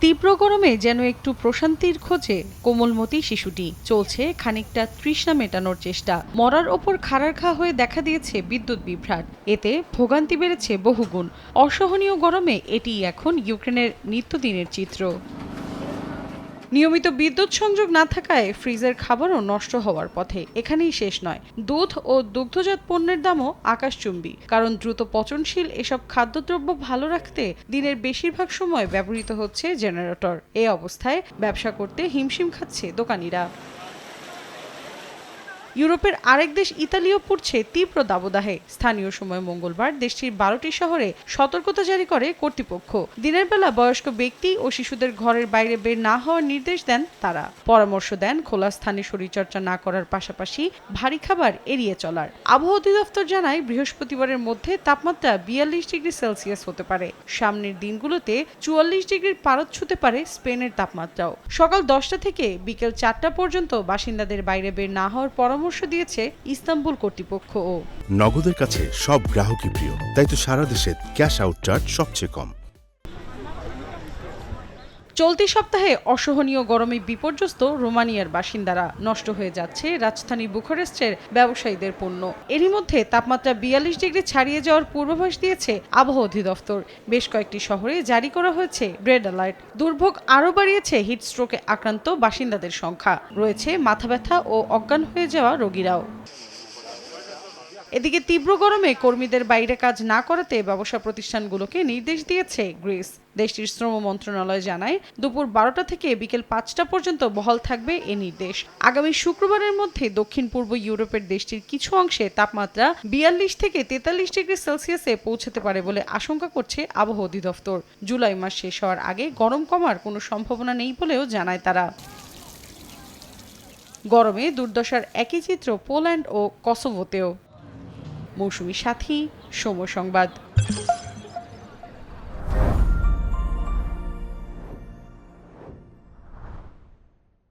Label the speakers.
Speaker 1: তীব্র গরমে যেন একটু প্রশান্তির খোঁজে কোমলমতি শিশুটি। চলছে খানিকটা তৃষ্ণা মেটানোর চেষ্টা। মরার ওপর খাড়ার ঘা হয়ে দেখা দিয়েছে বিদ্যুৎ বিভ্রাট। এতে ভোগান্তি বেড়েছে বহুগুণ। অসহনীয় গরমে এটি এখন ইউক্রেনের নিত্যদিনের চিত্র। নিয়মিত বিদ্যুৎ সংযোগ না থাকায় ফ্রিজের খাবারও নষ্ট হওয়ার পথে। এখানেই শেষ নয়, দুধ ও দুগ্ধজাত পণ্যের দামও আকাশচুম্বী। কারণ দ্রুত পচনশীল এসব খাদ্যদ্রব্য ভালো রাখতে দিনের বেশিরভাগ সময় ব্যবহৃত হচ্ছে জেনারেটর। এ অবস্থায় ব্যবসা করতে হিমশিম খাচ্ছে দোকানিরা। ইউরোপের আরেক দেশ ইতালিও পড়ছে তীব্র দাবদাহে। স্থানীয় সময় মঙ্গলবার দেশটির 12টি শহরে সতর্কতা জারি করে কর্তৃপক্ষ। দিনের বেলা বয়স্ক ব্যক্তি ও শিশুদের ঘরের বাইরে বের না হওয়ার নির্দেশ দেন তারা। পরামর্শ দেন খোলা স্থানে শরীরচর্চা না করার পাশাপাশি ভারী খাবার এড়িয়ে চলার। আবহাওয়া অধিদপ্তর জানায় বৃহস্পতিবারের মধ্যে তাপমাত্রা 42 ডিগ্রি সেলসিয়াস হতে পারে। সামনের দিনগুলোতে 44 ডিগ্রির পারদ ছুঁতে পারে স্পেনের তাপমাত্রাও। সকাল 10টা থেকে বিকেল 4টা পর্যন্ত বাসিন্দাদের বাইরে বের না হওয়ার পরামর্শ দিয়েছে ইস্তাম্বুল কর্তৃপক্ষও।
Speaker 2: নগদের কাছে সব গ্রাহকই প্রিয়, তাই তো সারা দেশে ক্যাশ আউট চার্জ সবচেয়ে কম।
Speaker 1: চলতি সপ্তাহে অসহনীয় গরমে বিপর্যস্ত রোমানিয়ার বাসিন্দারা। নষ্ট হয়ে যাচ্ছে রাজধানী বুখারেস্টের ব্যবসায়ীদের পণ্য। এরই মধ্যে তাপমাত্রা 42 ডিগ্রি ছাড়িয়ে যাওয়ার পূর্বাভাস দিয়েছে আবহাওয়া অধিদপ্তর। বেশ কয়েকটি শহরে জারি করা হয়েছে রেড অ্যালার্ট। দুর্ভোগ আরও বাড়িয়েছে হিটস্ট্রোকে আক্রান্ত বাসিন্দাদের সংখ্যা। রয়েছে মাথা ব্যথা ও অজ্ঞান হয়ে যাওয়া রোগীরাও। এদিকে তীব্র গরমে কর্মীদের বাইরে কাজ না করাতে ব্যবসা প্রতিষ্ঠানগুলোকে নির্দেশ দিয়েছে গ্রিস। দেশটির শ্রম মন্ত্রণালয় জানায় দুপুর 12টা থেকে বিকেল 5টা পর্যন্ত বহাল থাকবে এ নির্দেশ। আগামী শুক্রবারের মধ্যে দক্ষিণ পূর্ব ইউরোপের দেশটির কিছু অংশে তাপমাত্রা 42 থেকে 43 ডিগ্রি সেলসিয়াসে পৌঁছাতে পারে বলে আশঙ্কা করছে আবহাওয়া অধিদপ্তর। জুলাই মাস শেষ হওয়ার আগে গরম কমার কোনো সম্ভাবনা নেই বলেও জানায় তারা। গরমে দুর্দশার একই চিত্র পোল্যান্ড ও কসোভোতেও। মৌসুমী সাথী, সময় সংবাদ।